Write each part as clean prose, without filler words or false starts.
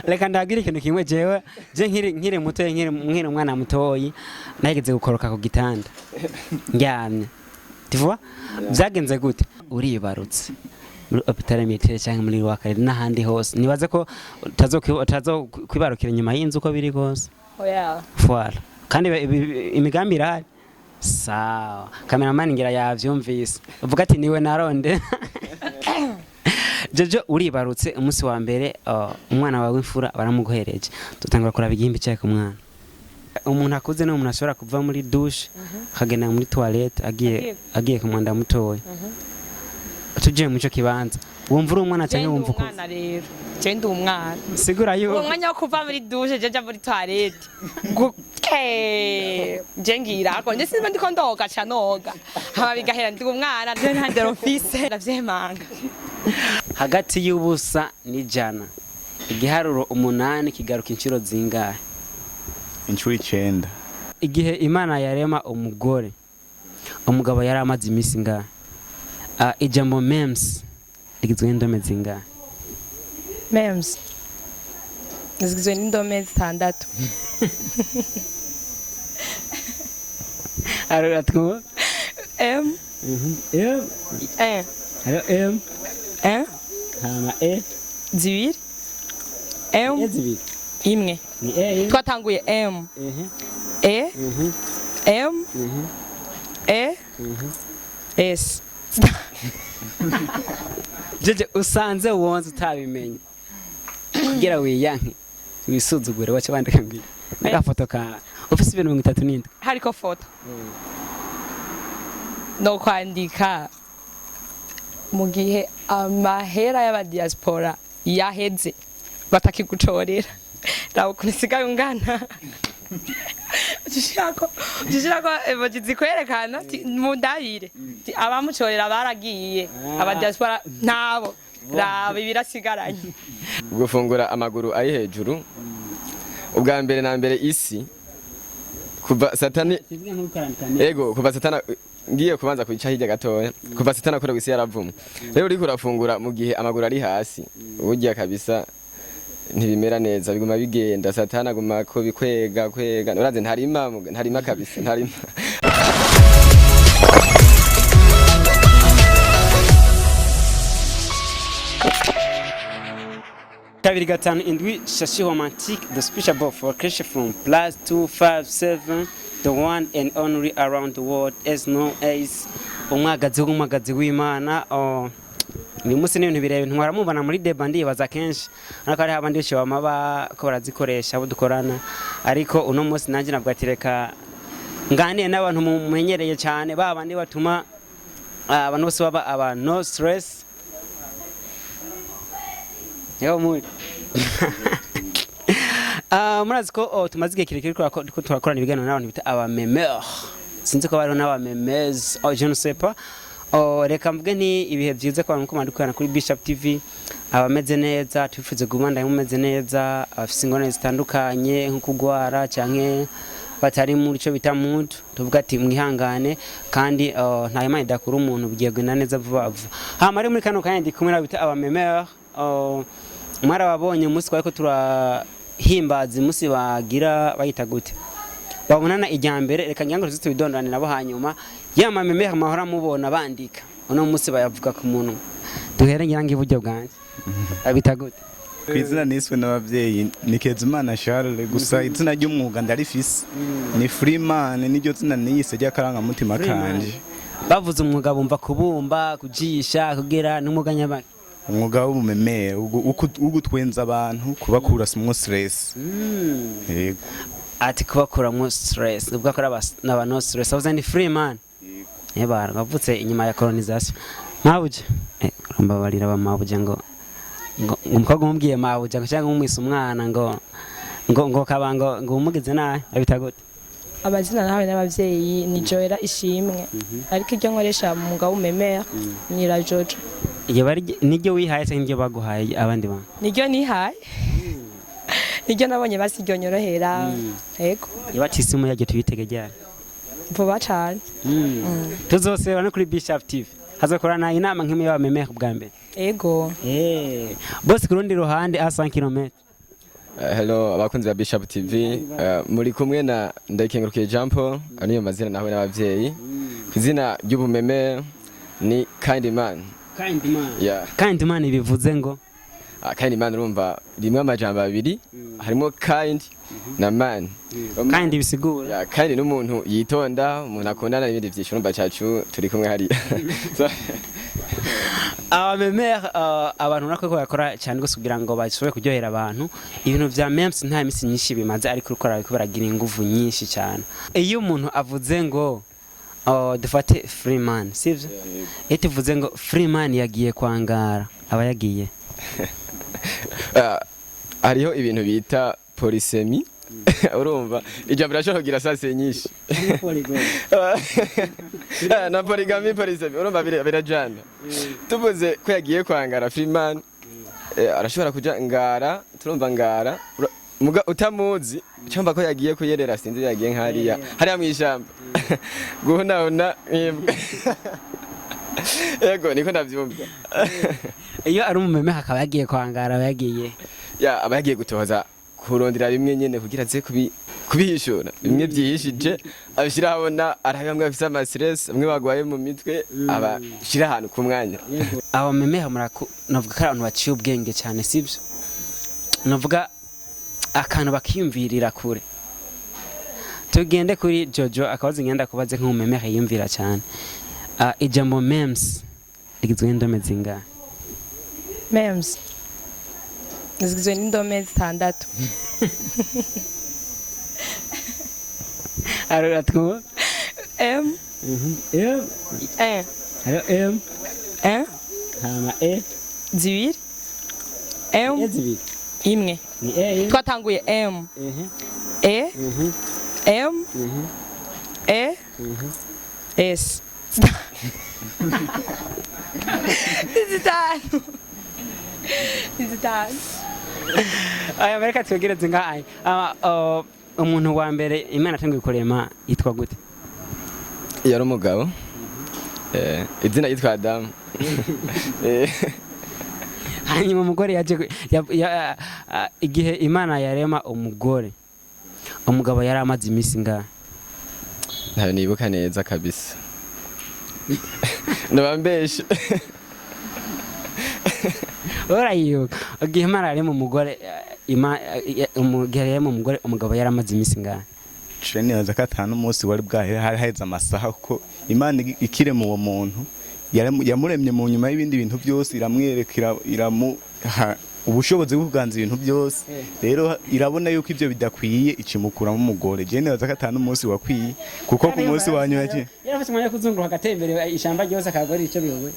reka ndagira ikintu kimwe jewe je nkiri muto nkiri umwana mutoyi nageze gukoroka ku gitanda ndyamye tivuwa byagenze gute uribarutse muri hôpital militaire cyangwa muri wakare n'ahandi hose nibaze ko utazo kwibarukira nyuma y'inzu uko biri kose oya voilà kandi imigambi irahari sawa cameraman ngira yavyumvise uvuga ati niwe naronde Jojo uribarutse umunsi wa mbere umwana wawe w'imfura baramuguhereje tutangura kuraba igihimbi cyawe ku mwana umuntu akuze no umuntu ashobora kuva muri douche akagenda muri toilette agiye ku mwanda mutoya tuje mu cyo kibanza wumva uri umwana cyangwa wumva uko umwana rero je ndi umwana sigura yo umwanya wo kuva muri douche je muri toilette je ngira ko nje sinzi ndiko ndoga cyanoga haba bigahera ndi umwana je nta ndero office ndavyemanga hagati y'ubusa n'ijana igiharuro 8 kigaruka inshuro zingahe inshuro 9 igihe Imana yarema umugore umugabo yari amaze imisi ngahe ijambo memeurs rigizwe n'indome zingahe memeurs zigizwe n'indome 6 aratwo M Hello M hama zibiri M imwe ni E twatanguye M M S jeje usanze wonze utabimenye kugira wiyanke wisuzugure wacha bandika ngi agafoto ka office 37 hariko foto no kwandika mu gihe amahera y'aba diaspora yaheze batakigucorera rawo kunisiga ungana Jishako evojizi kwerekana mu ndabire abamucorera baragiye aba diaspora ntabo raba ibirasigaranye gufungura amaguru ari hejuru ubwa mbere na mbere isi kuva satani ego kuva satana ngiye kubanza kwica hirya gatoya kuva satana kora kwisi yaravumwe rero uriko urafungura mu gihe amaguru ari hasi uburya kabisa ntibimera neza biguma bigenda satana aguma ko bikwega uraze ntarima kabisa ntarima kabiri gatanu indwi shashi romantique the speechable for creation from +257 the one and only around the world as known as umwagazi w'Imana ni musi n'ibintu birebe ntwara mubana muri debandi baza kenshi ariko ari abandi cyo bamaba ko barazikoresha abo dukorana ariko uno musi nanje nabwatireka nganiye n'abantu mumenyereye cyane babandi batuma abantu bose baba aba no stress yo muri murazi ko tumaze igihe kirekire ko turakorana ibiganiro n'abantu bita aba memeurs sinzi ko bari n'aba memeurs je ne sais pas reka mvuge ni ibihe byiza ko abantu komandukana kuri Bishop TV abameze neza tufize gumanda mumeze neza afise ingone zitandukanye nko kugwara canke batari muri cyo bita mood tuvuga ati mwihangane kandi nta Imana idakura umuntu bigiye gwenda neza vuba vuba hama ari muri kano kandi kumwe n'abita aba memeurs mwara babonye umunsi kwa ko turahimbaza umunsi bagira bayita gute babonana ijyambere reka nyango tuzitubidondane nabo hanyuma yama memere amahora mubona bandika uno munsi bayavuga ku muntu duhere nyange iburyo bwanje abita gute kwizina niswe n'abavyeyi Nikezimana Charles gusa izina ry'umwuga ndarifise ni Freeman niryo zina niyise ry'akaranga mutima kanje bavuze umwuga bumva kubumba kujisha kugera n'umuganya baki umwuga w'ubumemere ugutwenza abantu kubakura mu stress yego ati kubakura mu stress ubwo akora n'aba no stress avuze ni Freeman yeba bavutse inyuma ya colonization mabuje mbabarira ba mabuje ngo umukobwa umubwiye mabuje ngo cyangwa umwise umwana ngo kabango ngo umugeze naye abita gute abazina nawe n'abavyeyi ni Joera ishimwe ariko iryo nkoresha mu mugabo w'umemere ni la Jojo iyo bari niryo wihaye se niryo baguhaye abandi bantu niryo nihaye niryo nabonye basigyonyorohera yego ibatisimu yaje tubitegejyana vuba cyane tuzoseba no kuri Bishop TV hazakorana inama nk'imwe y'abamemere bwa mbere ego bose ku rundi ruhande a 100 km. Hello abakunzi ba Bishop TV, muri kumwe na ndayikengurukiye Jean Paul, ariyo mazina nawe n'abavyeyi. Izina ry'ubumeme ni Kind Man. Kind Man. Yeah. Kind Man bivuze ngo Kind Man urumva rimwe amajambo abiri, harimo kind na man. Kind bisigura. Yeah, kind n'umuntu yitonda, umuntu akundana n'ibindi vyinshi urumva cacu turi kumwe hari. Memeurs abantu nako bakora cyane gose kugira ngo bashobore kuryohera abantu. Ibintu vya memes nta imisi nyinshi bimaze ariko ukora ariko baragira ingufu nyinshi cyane. Iyo umuntu avuze ngo dufate free man, sivyo? Tuvuze ngo free man yagiye kwangara, aba yagiye. Hariho ibintu bita polysemi. Urumva ijambo birashobora kugira sase nyinshi. Na polygamy polysemi urumva birajana. Tuvuze ko yagiye kwangara free man, arashobora kuja ngara, turumva ngara muga utamuzi cyamba ko yagiye kuyerera sinzi yagiye nkariya hariya mwishamba guhona yego niko ndavyumva. Iyo ari umumeme hakaba yagiye kwangara yagiye aba yagiye gutoza kurondera bimwe nyene kugira ze kubihishura bimwe byihishije abishira habona arabamwe afisa ama stress bamwe bagwaye mu mitwe abashira ahantu ku mwanya. Aba memeurs navuga ko abantu baciye ubwenge cyane sivyo, navuga akantu bakiyumvirira kure. Tugende kuri Jojo akabaza ngenda kubaze nk'umumeme yiyumvira cyane. Ijambo memes rigizwe n'indome zingahe? memes zigizwe n'indome 6. Aratwo M M M M hama zibiri M zibiri imwe ni twatanguye M M S Izitanu. Aya bareka twegere zingahe. Umuntu wa mbere Imana tangiye kurema yitwa gute? Yari umugabo. Izina yitwa Adam. Hanyuma umugore yaje igihe Imana yarema umugore. Umugabo yari amaze imisi ngahe? Ntayo nibuka neza kabisa. Nabambeshe. Orayo igihe Imana yarema umugore umugore umugabo yari amaze imisi ngahe? Chene yaza katanu umunsi wari bwahe hari haheze amasaha kuko Imana ikirema uwo muntu yamuremye mu nyuma y'ibindi bintu byose iramwerekera iramuha ubushobozi bwo kuganza ibintu byose. Rero irabona yuko ivyo bidakwiye ikimukuramo umugore. Jene yaza katanu umunsi wakwiye kuko ku munsi wanyu yake yarafite umwanya kuzunguruka agatembere ishamba ryose akagora ico biyowe.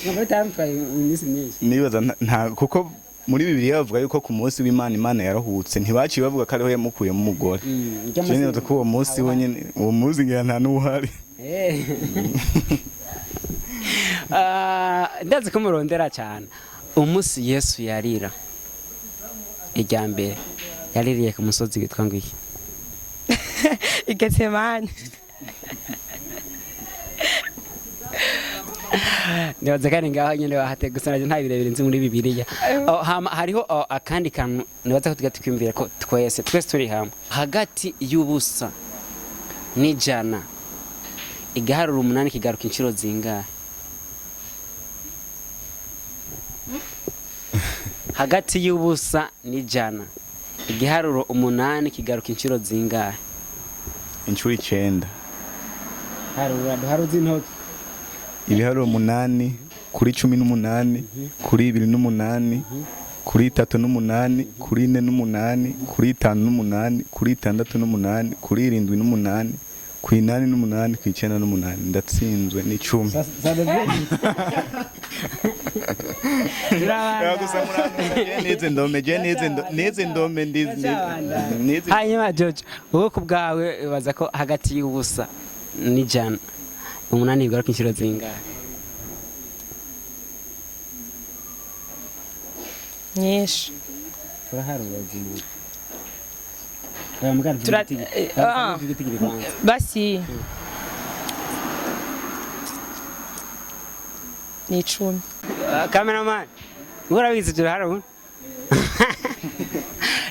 Ngabo tamtwaye imisi myinshi. Nibaza nta kuko muri Bibiliya bavuga yuko ku munsi w'Imana Imana yarahutse ntibaciye bavuga ko ariho yamukuyemo umugore. Jene yaza ko uwo munsi wonyene uwo munsi ngira nta nuhari. Ndazi ko murondera cyane. Umusi Yesu yarira ijya mbere yaririye ku musozi witwa ngo iki? Igetsemane. Ndabaza kandi ngaho nyene bahate gusa nta birebire nzi muri Bibiliya. Hariho akandi kantu nibaza ko tugatwimvira ko twese turi hamwe hagati y'ubusa n'ijana igaharura 8 kigaruka inshuro zingahe? Hagati y'ubusa n'ijana igiharuro 8 kigaruka inshuro zingahe? Inshuro 9. Haruzi intoki. Ibiharuro 8 kuri 18 kuri 28 kuri 38 kuri 48 kuri 58 kuri 68 kuri 78 kuri 88 kuri 98 ndatsinzwe ni 10. Neze ndome ndizi. Hanyuma George wowe kubgawe baza ko hagati y'ubusa n'ijana 8 bigaruka inshuro zingahe? Nyinshi. Turaharura zimwe. Basi ni 10. cameraman urabizi je haro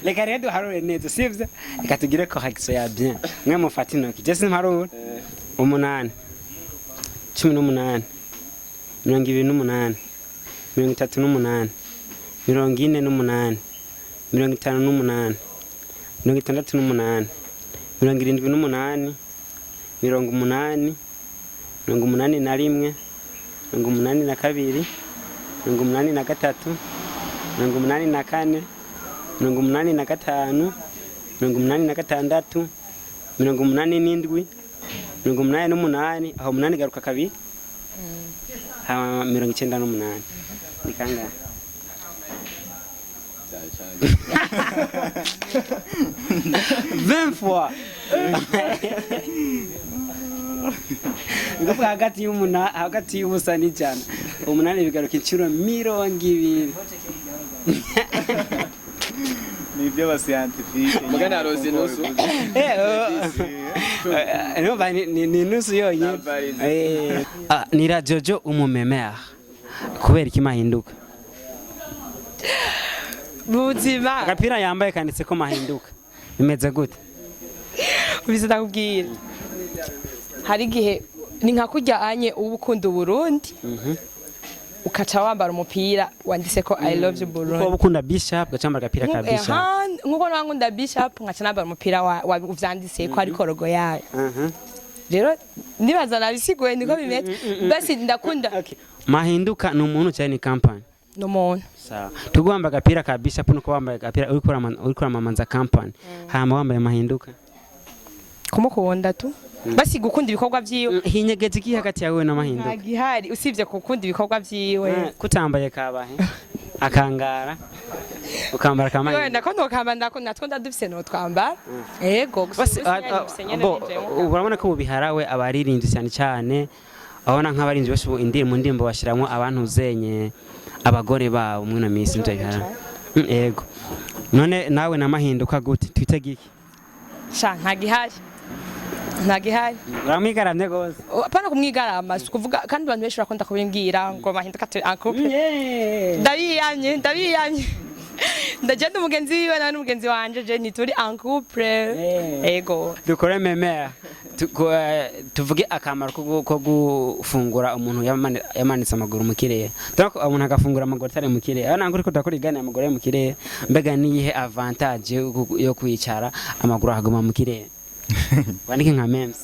reka rero duharure neza sivyo reka tugire correction ya bien mwe mufata intoki je simharure 8 18 28 38 38 48 58 68 78 81 81 82 83 84 85 86 87 aho 8 garuka kabiri 98 ni kangahe 20 fois ngavuga hagati y'ubusa n'ijana 8 bigaruka inshuro 20 ni ibyo ba scientifique mugana rozi nusu ni nusu yonyine ni rajojo umumemea kubera iki mahinduka buzima agapira yambaye kanditse ko mahinduka bimeze gute ubise ndakubwira hari gihe ni nka kurya anye ubu ukunda Burundi ukaca wambara umupira wanditse ko I love you Burundi uko ukunda Bishop gacambara agapira ka Bishop nkuko nkunda Bishop nkaca nambara umupira wa uvyanditse ko ari korogo yayo rero nibaza nabisiguye niko bimeze basi ndakunda mahinduka ni umuntu cyane ni company no muntu sawa tugwamba agapira ka Bishop nuko wambaye agapira uri kuramamaza company hama wambaye mahinduka kumukunda tu basi gukunda ibikorwa vyiwe hinyegeze iki hagati yawe na mahinduka agihari usivye gukunda ibikorwa vyiwe kutambaye kabahe akangara ukambara kamaye wenda ko ndokamba natwo ndadufise no twambara yego urabona ko mubiharawe abaririmbyi cyane cyane abona nk'abarinzi bose mu ndimbo bashiramwo abantu uzenye abagore babo mwe na misi nje bihara yego none nawe na mahinduka gute twitegiki sha ntagihari uramwigaramye gose apana kumwigarama kuvuga kandi abantu benshi bakunda kubimbwira ngo mahinduka turi en couple ndabiyanye ndagenda umugenzi wiwe na n'umugenzi wanje je ni turi en couple ego dukore memeurs tuvuge akamaro ko gufungura umuntu yamanitse amaguru mu kirere donc umuntu agafungura amaguru atari mu kirere ana nguri ko dakora igana amaguru mu kirere mbega niyihe avantage yo kwicara amaguru aguma mu kirere wandike nka memes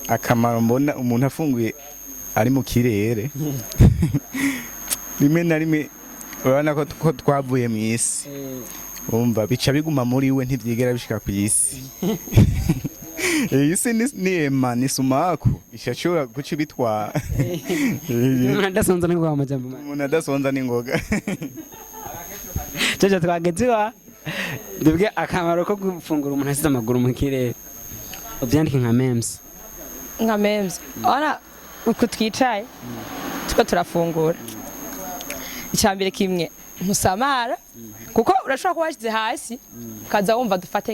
akamaro mbona umuntu afunguye ari mu kirere rimwe na rimwe urabona ko twavuye mu isi umva bica biguma muri we ntivyigera bishika ku isi isi ni ema ni sumaku ishashobora guca bitwa umuntu adasonza n'ingoga amajambo umuntu adasonza n'ingoga cyo twagezewa ndibwe akamaro ko gufungura umuntu asize amaguru mu kirere ubyandike nka memes ona uko twicaye tuko turafungura icyambere kimwe ntusamara kuko urashobora kuba washize hasi kaza wumva dufate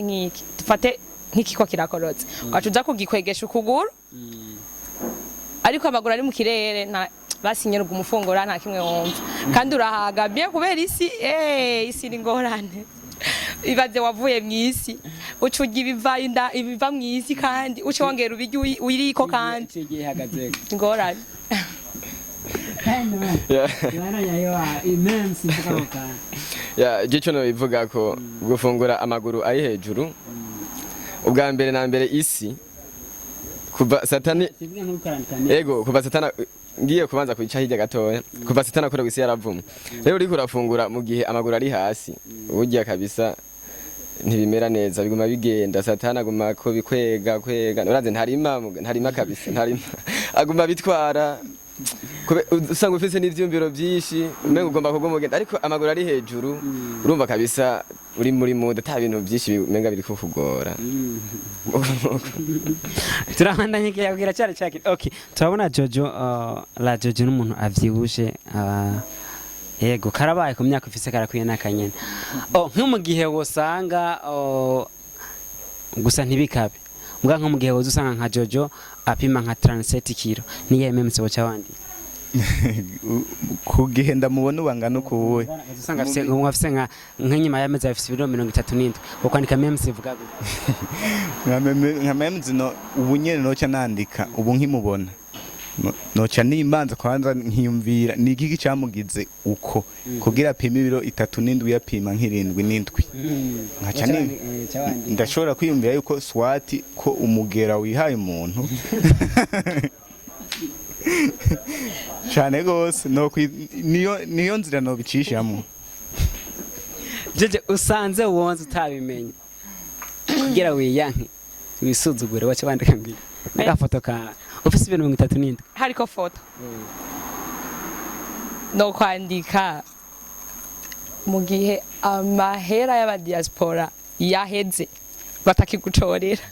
nk'iki ko kirakorotse wacuza kugikwegesha ukuguru ariko amaguru ari mu kirere basinyera umufungura nta kimwe wumva kandi urahaga bien kubera isi ni ngorane ibaze wavuye mu isi ucuga ibiva mu isi kandi ucongera ubijya uyiriko kandi ngorane gico no bivuga ko gufungura amaguru ari hejuru ubwa mbere na mbere isi kuva satani ego kuva satana ngiye kubanza kwica hirya gatoya kuva satana kora gwisi yaravumwe rero uri kurafungura mu gihe amaguru ari hasi uburya kabisa ntibimera neza biguma bigenda satana aguma ko bikwega uraze ntarima kabisa ntarima aguma bitwara usanga ufise n'ivyumviro byinshi umenga ugomba kugomogenda ariko amaguru ari hejuru urumva kabisa uri muri mode ta bintu byinshi umenga biri kukugora turabandanye kiyabwira cyane okay turabona Jojo la Jojo n'umuntu avyibushe yego karabaye ku myaka ufise karakwiye nakanyene nko mu gihe wosanga gusa ntibikabe mbwa nko mu gihe woza usanga nka Jojo apima nka 37 kilo niye memse bocha wandi kugihe ndamubona ubangana ukuwe usanga afise nk'inyuma y'amezi afise ibiro 37 ukwandika memes ivuga gute nka memes no ubu nyene noca nandika ubu nkimubona noca nimbanza kwanza nkiyumvira ni igiki cyamugize uko kugira apima ibiro 37 yapima nk'irindwi n'indwi nkaca ndashobora kwiyumvira yuko swati ko umugera wihaye umuntu cyane gose niyo nzira no bicishamo jeje usanze wonze utabimenye kugira wiyanke wisuzugure wacha bandika ngira agafoto ka ofisi 37 hariko foto no kwandika mu gihe amahera y'aba diaspora yaheze batakigucorera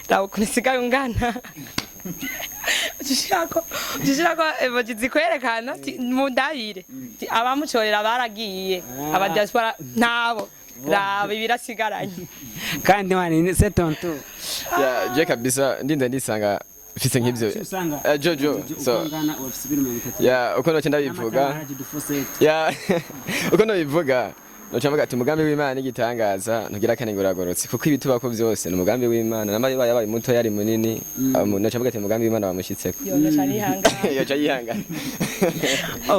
rawo kunisigaye ungana Jishako evojizi kwerekana mudahire abamucorera baragiye aba diaspora ntabo raba ibirasigaranye kandi mani c'est tontu ya je kabisa ndinda ndisanga mfise nk'ivyo Jojo so ya uko noce ndabivuga ya uko ndabivuga noce mvuga ati umugambi w'Imana igitangaza ntugira kane nguragorotse kuko ibitubako byose n'umugambi w'Imana namaye yabaye muto yari munini noce mvuga ati umugambi w'Imana wamushitseko yoca yihangana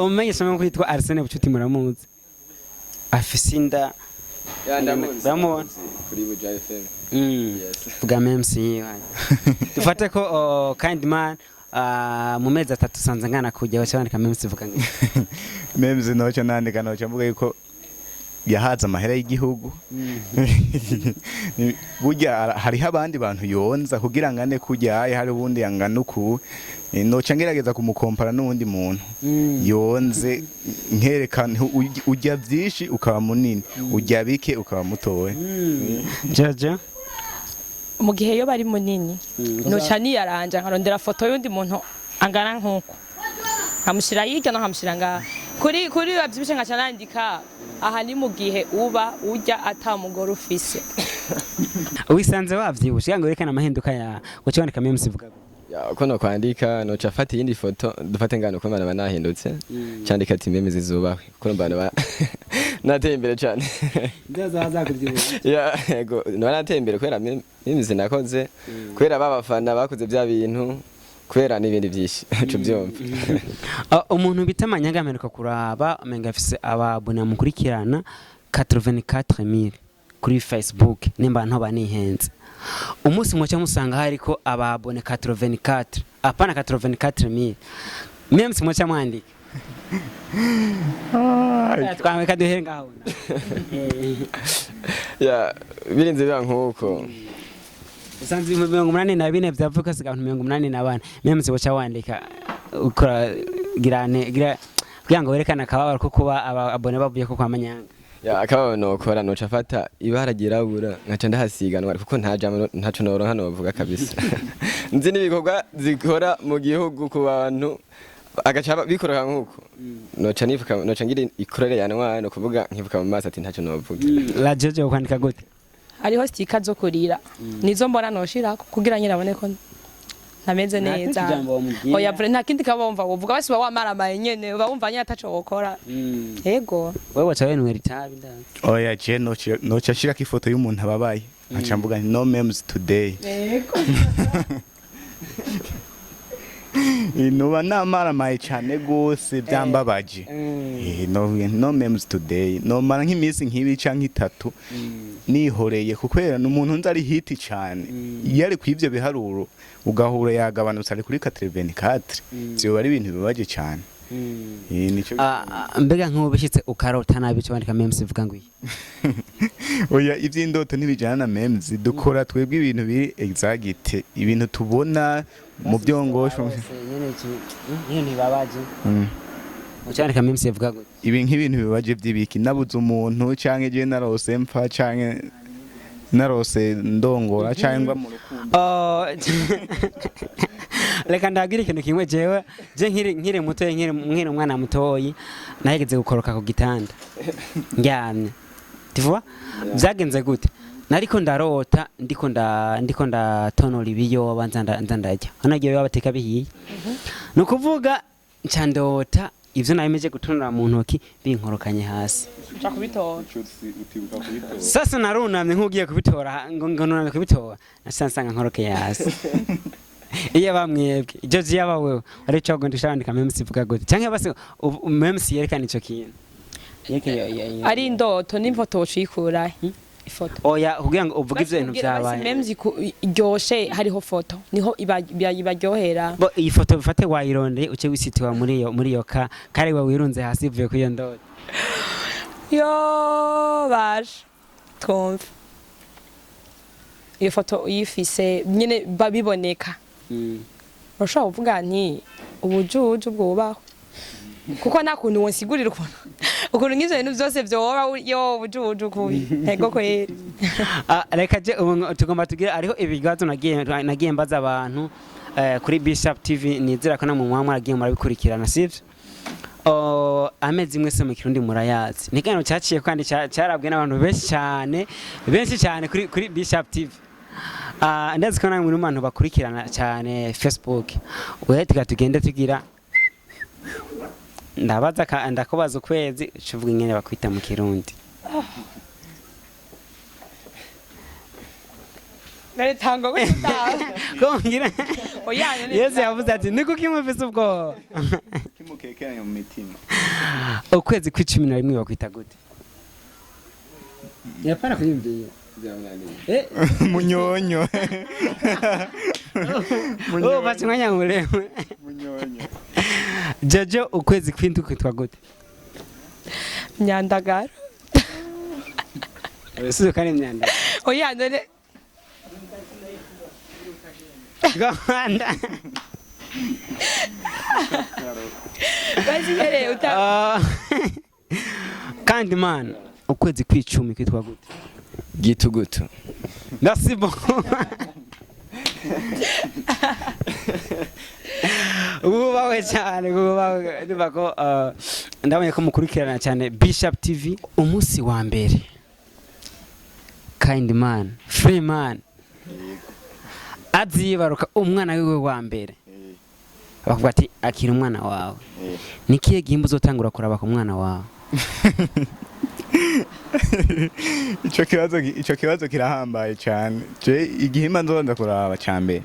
umenye somo kwitwa Arsene Bucuti muramuzi afise inda bamubona kuri Buja FM vuga memes dufate ko kind man mu mezi 3 sanze ngana kujya wacandika memes vuga ngo memes noca nandika noca mvuga yuko yahaza amahera y'igihugu burya hariho abandi bantu yonza kugira ngane kujya hari ubundi yangana uku noca ngerageza kumukompara n'uwundi muntu yonze nkerekana ujya byinshi ukaba munini ujya bike ukaba mutowe jaja mu gihe yo bari munini noca niyaranja nkarondera foto y'undi muntu angana nkuko nkamushira yirya no nkamushira ngaha kuri bavyibishe nkaca nandika aha ni mu gihe uba ujya atamugore ufise wisanze wavyibushe yango yerekana amahinduka ya guciboneka memes ivuga ya uko no kwandika noca fata yindi foto dufate ngano ko bana nahindutse cyandika ati memes zizubahwe kuko bana nateye imbere cyane ndaza kuvyibusha ya yego nateye imbere kwera memes nakoze kwera babafana bakoze bya bintu kwera n'ibindi byinshi cyo byombi umuntu bitamanya ngamenuka kuraba amenga afise ababona mukurikirana 84000 kuri Facebook nimba nto banihenze umunsi mwe musanga hariko ababone 84 apana 84000 memes mwe mwandika twameka duhenga aho ya birinze biba nkuko usanze 84 byavuka siga 84 memes bocha wandika ukora gira ngo werekana kababara ko kuba abone bavuye ko kwa manyanga ya akaba nokora noca fata ibara girabura nkaca ndahasiganwa kuko ntaco noronka novuga kabisa nzi nibikorwa zikora mu gihugu ku bantu agaca bikoroka nkuko noca ngira ikorere yanwa no kuvuga nkivuka mu maso ati ntaco novuga la Jojo kwandika gute hariho stika zo kurira nizo mbona noshira kugira nyirabone ko ntameze neza oya vre nta kindi kabomva uvuga basi wa maramaye nyene bawumva nya ataco gukora yego wewe wacha wenwe ritabi ndazi oya je noca shirako ifoto y'umuntu ababaye nkaca mvuga no memes today yego inuba namaramaye cyane gose byambabaje no memes today no mara nk'iminsi nk'ibi canke itatu nihoreye kukwera n'umuntu nzari hiti cyane yari kwivyo biharuro ugahura yagabanutse ari kuri 84 byo bari ibintu bibaje cyane nico mbega nk'ubishitse ukarota nabi cyo bandika memes ivuga ngo oya ivy'indoto ntibijana na memes dukora twebwe ibintu biri exact ibintu tubona mu byongosho nyene ntibabaje ucandika memes ivuga ngo ibi nk'ibintu bibaje by'ibiki nabuze umuntu canke je narose mpfa canke narose ndongora cyangwa mu rukundo reka ndagira ikintu kimwe jewe je nkiri muto nkiri umwana mutoyi nahegeze gukoroka ku gitanda ndyamye tivuwa byagenze gute nariko ndarota ndiko ndatonora ibiyoba nza ndarya anagiye bateka bihiye no kuvuga ncandota ivyo nabimeje gutonora mu ntoki binkorokanye hasi uca kubitora sasa narunamye nk'ugiye kubitora ngo nunamye kubitora nasansanga nkorokeye hasi iyo bamwebwe ivyo vyaba wewe ari cyo ngo ndishandika memsi vuga gute canke base memsi yerekana ico kintu ari indoto n'imfoto ucikura ifoto oya kugira ngo uvuge ivyo bintu vyabaye memsi iryoshe hariho foto niho ibaryohera bo iyi foto bifate wayirondeye uce wisitiwa muri iyo kare we wirunze hasi ivuye kwiyo ndoto yo baje twumve iyo foto uyifise nyene babiboneka urashobora kuvuga nti ubujuju bwubaho kuko nta kuntu wonsigurira ukuntu nk'ivyo bintu vyose vyoba yo ubujuju kubi ego kweri reka je tugomba tugire ariho ibigazo nagiye mbaza abantu kuri Bishop TV nizera ko namwe mwaragiye murabikurikirana sivyo amezi imwe se mu Kirundi murayazi nigano cyaciye kandi cyarabwe n'abantu benshi cyane kuri Bishop TV ndazi ko namwe n'abantu bakurikirana cyane Facebook wehe tugende tugira ndabaza ndakubaza ukwezi uvuga ingene bakwita mu Kirundi Naritanga gututaha kongira oyanye Yesu yavuze ati niko kimufise ubwo kimukekeranye mu mitima ukwezi kwa 11 bakwita gute yapara kuyumviye munyonyo oh bati mwanya murewe munyonyo Jojo ukwezi kw'indwi kwitwa gute myandagara Yesu kandi myandagara oyanye Gahanda bazigere uta kandi man ukwezi kw'icumi kwitwa gute gitugutu merci beaucoup ubawe cyane ubawe ndibako ndabonye ko mukurikirana cyane Bishop TV umunsi wa mbere kind man free man azibaruka umwana wiwe wa mbere bavuga ati akira umwana wawe nikiye gihimba uzotangura kuraba ku mwana wawe ico kibazo kirahambaye cyane je igihimba nzonda kuraba cyambere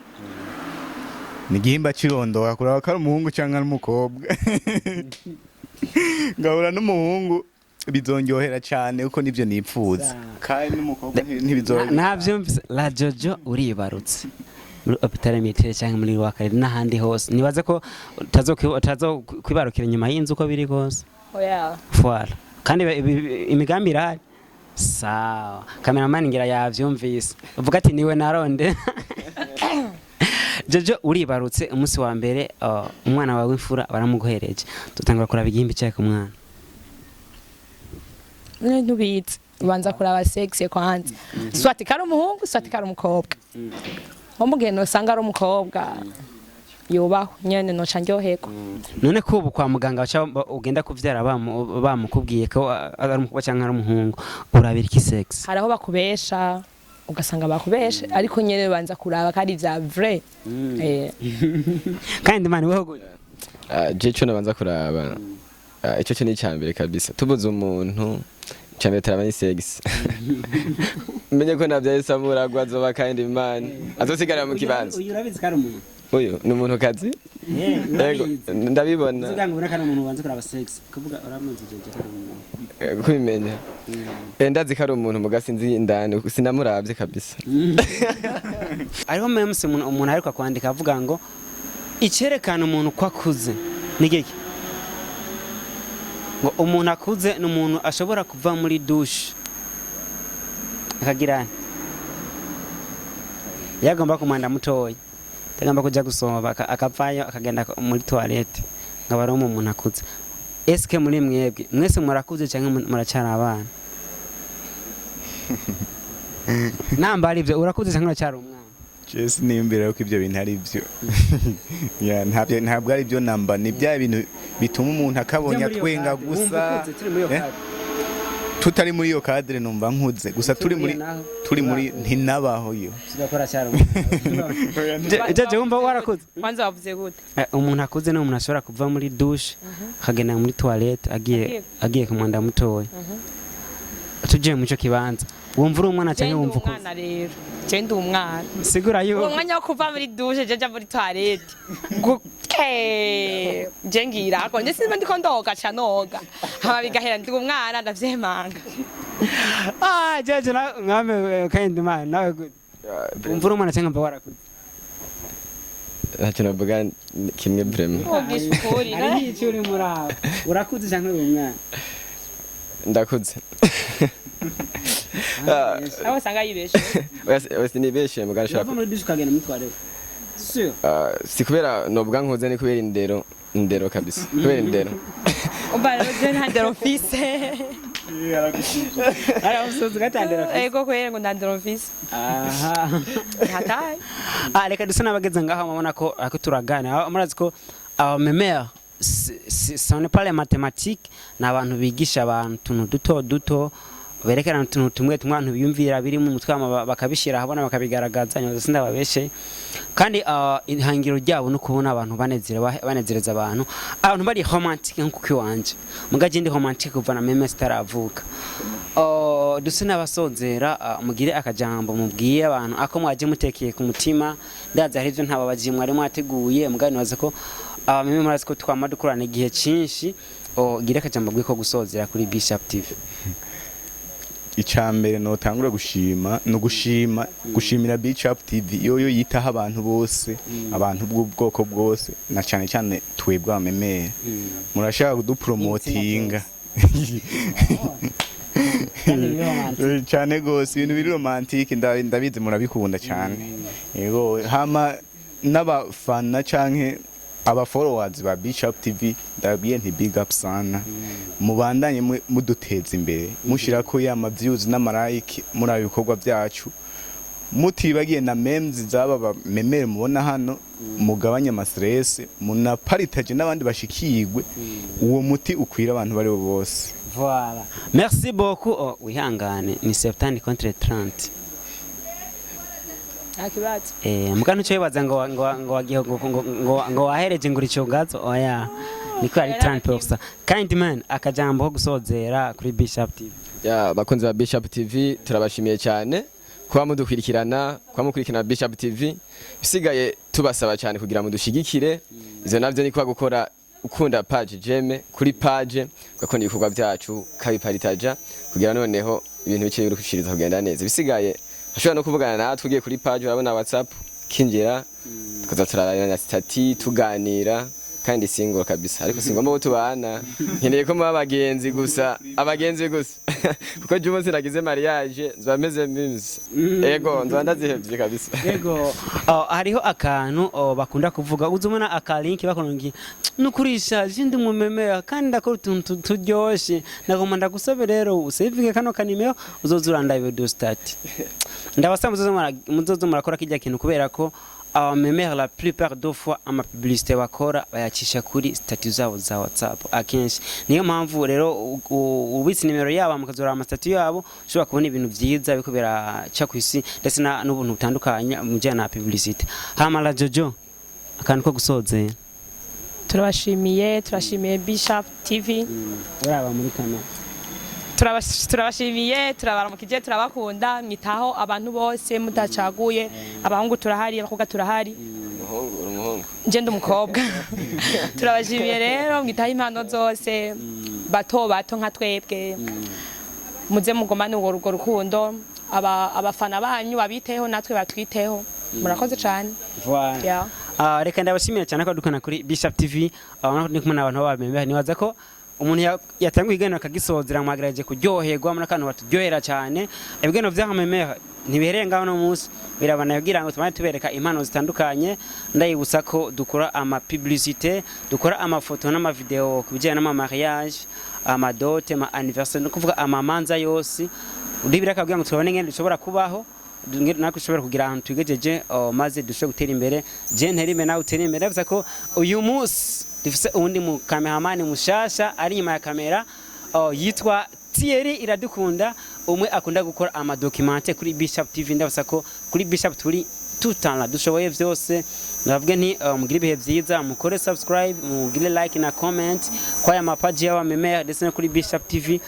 ni igihimba cirondoka kuraba ko ari umuhungu cyangwa ari umukobwa ngahura n'umuhungu bizongyohera cyane uko nivyo nipfuza kandi n'umukobwa ntibizongera navyumvise la Jojo uribarutse muri hôpital militaire cyangwa muri wakari n'ahandi hose nibaze ko utazokwibarukira nyuma y'inzu uko biri gose oya voilà kandi imigambi irahari sawa cameraman ngira yavyumvise uvuga ati niwe naronde Jojo uribarutse umunsi wa mbere umwana wawe w'imfura baramuguhereje tutangura kuraba igihimbi cyawe ku mwana ntubizi ubanza kuraba sexe kwanza swati kari umuhungu swati kari umukobwa umugeni usanga ari umukobwa yubaho nyene noca ndyoheko none ko ubu kwa muganga ugenda kuvyara bamukubwiye ko ari umukobwa cyangwa ari umuhungu urabira iki sex haraho bakubesha ugasanga bakubesha ariko nyene banza kuraba kandi vya vrai kandi mani weho gute je cyo nabanza kuraba icyo cyo ni cyambere kabisa tubuze umuntu cyane tarabanye sex menye ko navyaye samura gwazoba kandi man azosigara mu kibanza uyu urabizi kari umuntu uyu ni umuntu kazi yego ndabibona uzanga ubona kana umuntu wanze kuraba sex kuvuga uramuzi Jojo kari umuntu kubimenya ndazi kari umuntu mugasinzi indani sinamuravye kabisa ariho memes umuntu ariko kwandika avuga ngo icerekana umuntu kwakuze nigiki ngo umuntu akuze n'umuntu ashobora kuva muri douche akagira yagomba kumanda mutoyi tagomba kuja gusoma akapfayo akagenda muri toilette ngabari umuntu akuze eske muri mwebwe mwese murakuze cyangwa muracara abana namba ari byo urakuze cyangwa uracara umwana Jesse nimbere ko ibyo bintu ari byo ya ntabwo ari byo namba ni bya bintu bituma umuntu akabonya twenga gusa tutari muri iyo cadre numva nkuze gusa turi muri ntinabaho yo sidakora cyaro jeje wumva warakuze kwanza wavuze gute umuntu akuze no umuntu ashobora kuva muri douche akagenda muri toilette agiye kumwanda mutoya tuje mu cyo kibanza wumva uri umwana cyangwa wumva uko umwana rero je ndi umwana sigura yo umwanya wo kuva muri douche je muri toilette je ngira ko nje simba ndiko ndoga canoga haba bigahera ndi umwana ndavyemanga jeje na ngame kandi man nawe wumva uri umwana cyangwa mba warakuze ntacyo navuga kimwe vraiment ari n'icyo uri muri aho urakuze cyangwa uri umwana ndakuze aho sanga yibeshe wese nibeshe mugashaka muri douche kagenda mutware sio si kubera nobwa nkuze ni kubera indero kabisa kubera indero ubara je ndandero office ara usoza gatandera ego kwere ngo ndandero office aha hatai reka dusana abageze ngaho mabona ko turagana murazi ko memeurs ce n'est pas les mathématiques n'abantu bigisha abantu duto berekana utuntu tumwe abantu biyumvira biri mu mutwe bakabishira habona bakabigaragaza nyoza sindababeshe kandi ihangiro ryabo no kubona abantu banezereza abantu bari romantique nkuko kiwanje mugaje ndi romantique kuva na meme staravuka dusina abasozera mugire akajambo mubwiye abantu ako mwaje mutekeye ku mutima ndaza hari ivyo ntababaje mwari mwateguye mugani waza ko meme murazi ko twama dukorana igihe cinshi gire akajambo gwiko gusozera kuri Bishop TV icambere no tangura gushimira CHAP TV yoyo yitaho abantu bose abantu bw'ubwoko bwose na cyane cyane twebwe abamemere murashaka kudupromotinga cyane gose ibintu biri romantique ndabizi murabikunda cyane yego hama n'abafana canke aba followers ba CHAP TV ndabiye nti big up sana mubandanye muduteza imbere mushira ko ya views n'amarike muri abikorwa byacu mutibagiye na memes zaba memere mubona hano mugabanya stress munaparitaje n'abandi bashikirwe uwo muti ukwira abantu bari bose. Voilà, merci beaucoup. Wihangane ni 70 contre 30. Akibazo. Mukanu cyo bibaza ngo wahereje nguri cyo gazo oya niko ari 30%. Kind man akajambo ko gusozera kuri Bishop TV. Ya bakunzi ba Bishop TV turabashimiye cyane kuba mudukwirikirana kuba mukurikirana Bishop TV bisigaye tubasaba cyane kugira mudushigikire izo navyo ni kwa gukora ukunda page jeme kuri page gakunda ibikorwa byacu kabiparitaja kugira noneho ibintu bike biri kushiriza kugenda neza bisigaye ashobora no kuvugana natwe ugiye kuri page urabona WhatsApp kinjira tukaza turarana na stati tuganira kandi single kabisa ariko singomba ko tubana nkeneye ko abagenzi gusa kuko jumo sinagize mariage nzameze memes ego ndazihevye kabisa ego hariho akantu bakunda kuvuga uzumana akalinki bakonongi nukurisha jindi mumemera kandi ndakora utuntu turyoshe nagomba ndagusaba rero usevinge kano kanimero uzozuranda video start ndabasaba muzozo murakora kijya kintu kubera ko memeurs la plupart des fois ama publicité bakora bayacisha kuri statut zabo za WhatsApp akenshi niyo mpamvu rero ubitse nimero yabo mukazora ama statut yabo ushobora kubona ibintu byiza bikubera cha kwisi ndetse n'ubuntu butandukanye mu jana publicité hamala jojo akantu ko gusoze turashimiye Bishop TV uraba muri kamera turabashimiye turabaramukije turabakunda mwitaho abantu bose mudacaguye abahungu turahari abakobwa turahari umuhungu ngende umukobwa turabashimiye rero mwitaho impano zose bato nka twebwe muze mugomane urwo rukundo abafana banyu babiteho natwe batwiteho murakoze cyane voilà reka ndabashimira cyane ko dukana kuri Bishop TV abana ndi kumwe n'abantu babembe nibaza ko umuntu yatanguye igano akagisozera mwagaraje kuryoherwa muri kantu baturyohera cyane ibigano vy'amemere ntibiherenga no munsi birabana yagira ngo tumane tubereka impano zitandukanye ndayibutsa ko dukora ama publicité dukora amafoto n'ama video kubijyana n'ama mariage ama dote ama anniversaire no kuvuga amamanza yose uribira kabwira ngo tubone ngende dushobora kubaho nako ushobora kugira ahantu tugejeje maze dushobora gutera imbere je nterime nawe utera imbere bivuze ko uyu munsi dufise undi mu cameraman mushasha ari nyuma ya kamera yitwa Thierry iradukunda umwe akunda gukora amadocumentaire kuri Bishop TV ndabasa ko kuri Bishop turi tutana dushoboye vyose ndavuga nti mugire ibihe vyiza mukore subscribe mugire like na comment kwa ya mapaji yawa memeurs ndetse no kuri Bishop TV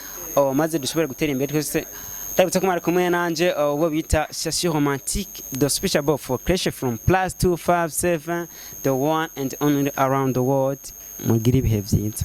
maze dushobore gutera imbere twese ndabutse kumara kumwe nanje ubo bita Chassis Romantique the special book for creation from +257 the one and only around the world mugire ibihe vyiza